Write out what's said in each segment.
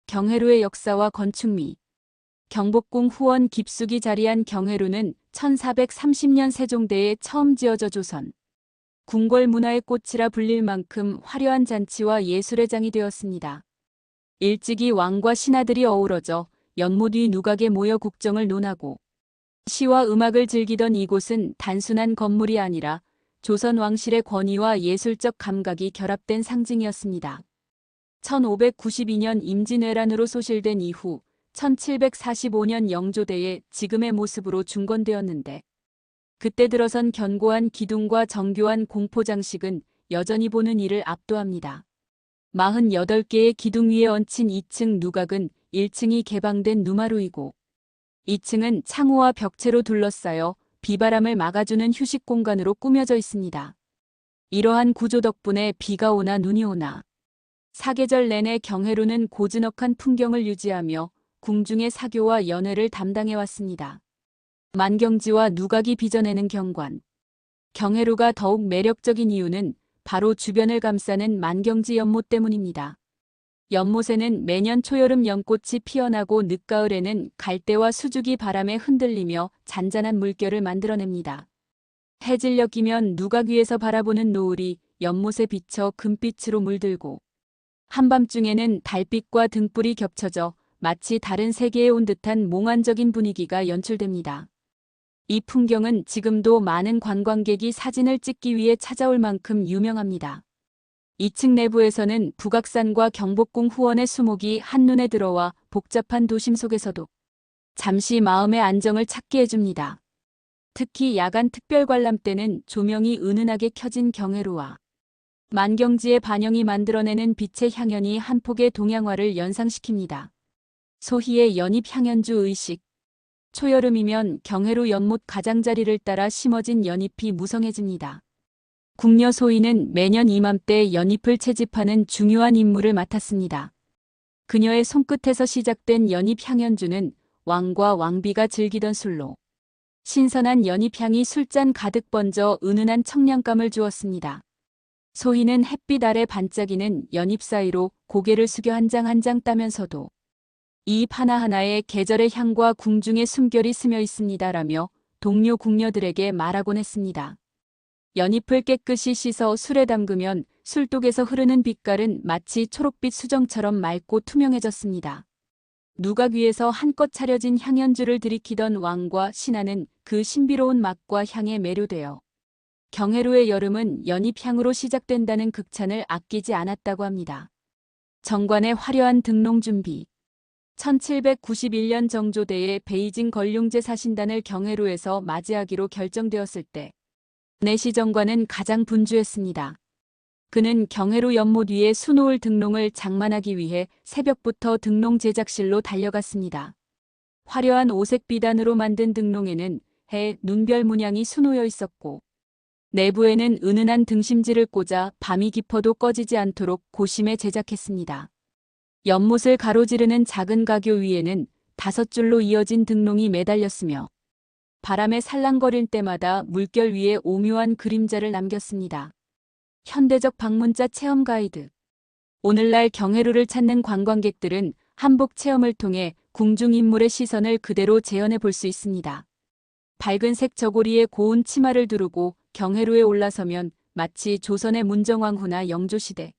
경회로의 역사와 건축미. 경복궁 후원 깊숙이 자리한 경회로는 1430년 세종대에 처음 지어져 조선 궁궐 문화의 꽃이라 불릴 만큼 화려한 잔치와 예술의 장이 되었습니다. 일찍이 왕과 신하들이 어우러져 연못 위 누각에 모여 국정을 논하고 시와 음악을 즐기던 이곳은 단순한 건물이 아니라 조선 왕실의 권위와 예술적 감각이 결합된 상징이었습니다. 1592년 임진왜란으로 소실된 이후 1745년 영조대에 지금의 모습으로 중건되었는데 그때 들어선 견고한 기둥과 정교한 공포장식은 여전히 보는 이를 압도합니다. 48개의 기둥 위에 얹힌 2층 누각은 1층이 개방된 누마루이고 2층은 창호와 벽체로 둘러싸여 비바람을 막아주는 휴식 공간으로 꾸며져 있습니다. 이러한 구조 덕분에 비가 오나 눈이 오나 사계절 내내 경회로는 고즈넉한 풍경을 유지하며 궁중의 사교와 연회를 담당해왔습니다. 만경지와 누각이 빚어내는 경관. 경회로가 더욱 매력적인 이유는 바로 주변을 감싸는 만경지 연못 때문입니다. 연못에는 매년 초여름 연꽃이 피어나고 늦가을에는 갈대와 수죽이 바람에 흔들리며 잔잔한 물결을 만들어냅니다. 해질녘 이면 누각 위에서 바라보는 노을이 연못에 비쳐 금빛으로 물들고 한밤중에는 달빛과 등불이 겹쳐져 마치 다른 세계에 온 듯한 몽환적인 분위기가 연출됩니다. 이 풍경은 지금도 많은 관광객이 사진을 찍기 위해 찾아올 만큼 유명합니다. 2층 내부에서는 북악산과 경복궁 후원의 수목이 한눈에 들어와 복잡한 도심 속에서도 잠시 마음의 안정을 찾게 해줍니다. 특히 야간 특별 관람 때는 조명이 은은하게 켜진 경회로와 만경지의 반영이 만들어내는 빛의 향연이 한 폭의 동양화를 연상시킵니다. 소희의 연잎향연주 의식. 초여름이면 경회로 연못 가장자리를 따라 심어진 연잎이 무성해집니다. 궁녀 소희는 매년 이맘때 연잎을 채집하는 중요한 임무를 맡았습니다. 그녀의 손끝에서 시작된 연잎향연주는 왕과 왕비가 즐기던 술로 신선한 연잎향이 술잔 가득 번져 은은한 청량감을 주었습니다. 소희는 햇빛 아래 반짝이는 연잎 사이로 고개를 숙여 한 장 한 장 따면서도 이 잎 하나하나에 계절의 향과 궁중의 숨결이 스며 있습니다라며 동료 궁녀들에게 말하곤 했습니다. 연잎을 깨끗이 씻어 술에 담그면 술독에서 흐르는 빛깔은 마치 초록빛 수정처럼 맑고 투명해졌습니다. 누각 위에서 한껏 차려진 향연주를 들이키던 왕과 신하는 그 신비로운 맛과 향에 매료되어 경회로의 여름은 연잎향으로 시작된다는 극찬을 아끼지 않았다고 합니다. 정관의 화려한 등롱 준비. 1791년 정조대에 베이징 걸륭제 사신단을 경회로에서 맞이하기로 결정되었을 때 내시 정관은 가장 분주했습니다. 그는 경회로 연못 위에 수놓을 등롱을 장만하기 위해 새벽부터 등롱 제작실로 달려갔습니다. 화려한 오색 비단으로 만든 등롱에는 해, 눈별 문양이 수놓여 있었고 내부에는 은은한 등심지를 꽂아 밤이 깊어도 꺼지지 않도록 고심해 제작했습니다. 연못을 가로지르는 작은 가교 위에는 5줄로 이어진 등롱이 매달렸으며 바람에 살랑거릴 때마다 물결 위에 오묘한 그림자를 남겼습니다. 현대적 방문자 체험 가이드. 오늘날 경회로를 찾는 관광객들은 한복 체험을 통해 궁중 인물의 시선을 그대로 재현해 볼 수 있습니다. 밝은색 저고리에 고운 치마를 두르고 경회로에 올라서면 마치 조선의 문정왕후나 영조시대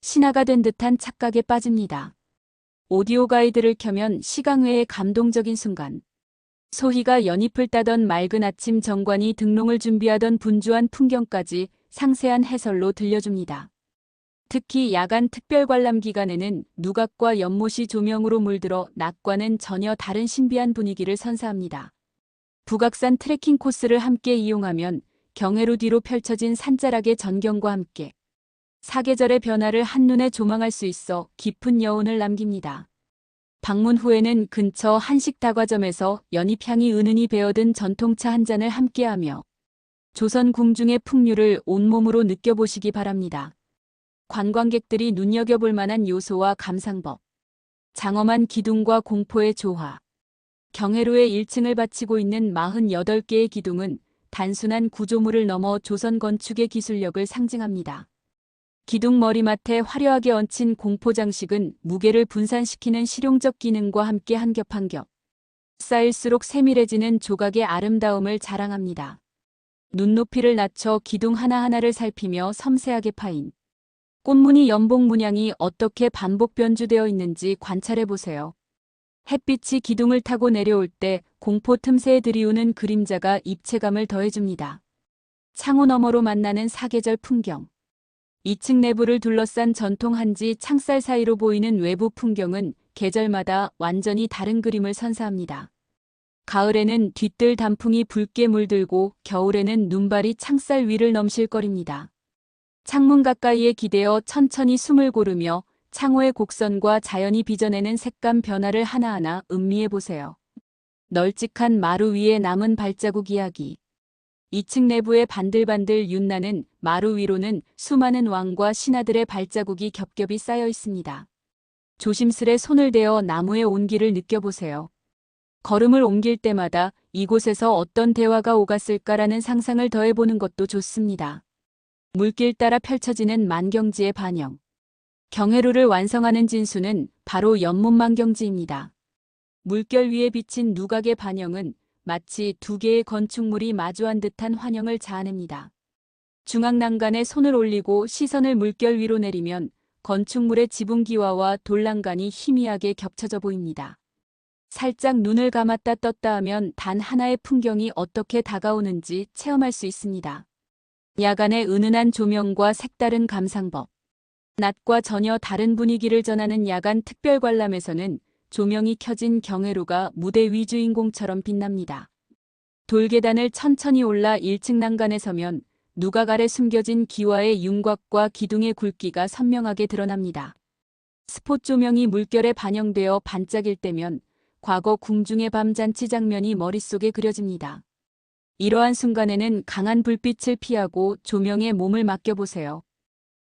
신하가 된 듯한 착각에 빠집니다. 오디오 가이드를 켜면 시강회의 감동적인 순간. 소희가 연잎을 따던 맑은 아침 정관이 등롱을 준비하던 분주한 풍경까지 상세한 해설로 들려줍니다. 특히 야간 특별 관람 기간에는 누각과 연못이 조명으로 물들어 낮과는 전혀 다른 신비한 분위기를 선사합니다. 북악산 트레킹 코스를 함께 이용하면 경회로 뒤로 펼쳐진 산자락의 전경과 함께 사계절의 변화를 한눈에 조망할 수 있어 깊은 여운을 남깁니다. 방문 후에는 근처 한식 다과점에서 연잎향이 은은히 배어든 전통차 한 잔을 함께하며 조선 궁중의 풍류를 온몸으로 느껴보시기 바랍니다. 관광객들이 눈여겨볼 만한 요소와 감상법. 장엄한 기둥과 공포의 조화. 경회로의 1층을 바치고 있는 48개의 기둥은 단순한 구조물을 넘어 조선 건축의 기술력을 상징합니다. 기둥 머리맡에 화려하게 얹힌 공포 장식은 무게를 분산시키는 실용적 기능과 함께 한 겹 한 겹 쌓일수록 세밀해지는 조각의 아름다움을 자랑합니다. 눈높이를 낮춰 기둥 하나하나를 살피며 섬세하게 파인 꽃무늬 연복 문양이 어떻게 반복 변주되어 있는지 관찰해 보세요. 햇빛이 기둥을 타고 내려올 때 공포 틈새에 들이우는 그림자가 입체감을 더해줍니다. 창호 너머로 만나는 사계절 풍경. 2층 내부를 둘러싼 전통 한지 창살 사이로 보이는 외부 풍경은 계절마다 완전히 다른 그림을 선사합니다. 가을에는 뒤뜰 단풍이 붉게 물들고 겨울에는 눈발이 창살 위를 넘실거립니다. 창문 가까이에 기대어 천천히 숨을 고르며 창호의 곡선과 자연이 빚어내는 색감 변화를 하나하나 음미해 보세요. 널찍한 마루 위에 남은 발자국 이야기. 2층 내부의 반들반들 윤나는 마루 위로는 수많은 왕과 신하들의 발자국이 겹겹이 쌓여 있습니다. 조심스레 손을 대어 나무의 온기를 느껴보세요. 걸음을 옮길 때마다 이곳에서 어떤 대화가 오갔을까라는 상상을 더해보는 것도 좋습니다. 물길 따라 펼쳐지는 만경지의 반영. 경회루를 완성하는 진수는 바로 연못만경지입니다. 물결 위에 비친 누각의 반영은 마치 두 개의 건축물이 마주한 듯한 환영을 자아냅니다. 중앙난간에 손을 올리고 시선을 물결 위로 내리면 건축물의 지붕기와와 돌랑간이 희미하게 겹쳐져 보입니다. 살짝 눈을 감았다 떴다 하면 단 하나의 풍경이 어떻게 다가오는지 체험할 수 있습니다. 야간의 은은한 조명과 색다른 감상법. 낮과 전혀 다른 분위기를 전하는 야간 특별 관람에서는 조명이 켜진 경회루가 무대 위주인공처럼 빛납니다. 돌계단을 천천히 올라 1층 난간에 서면 누각 아래 숨겨진 기와의 윤곽과 기둥의 굵기가 선명하게 드러납니다. 스폿 조명이 물결에 반영되어 반짝일 때면 과거 궁중의 밤 잔치 장면이 머릿속에 그려집니다. 이러한 순간에는 강한 불빛을 피하고 조명에 몸을 맡겨보세요.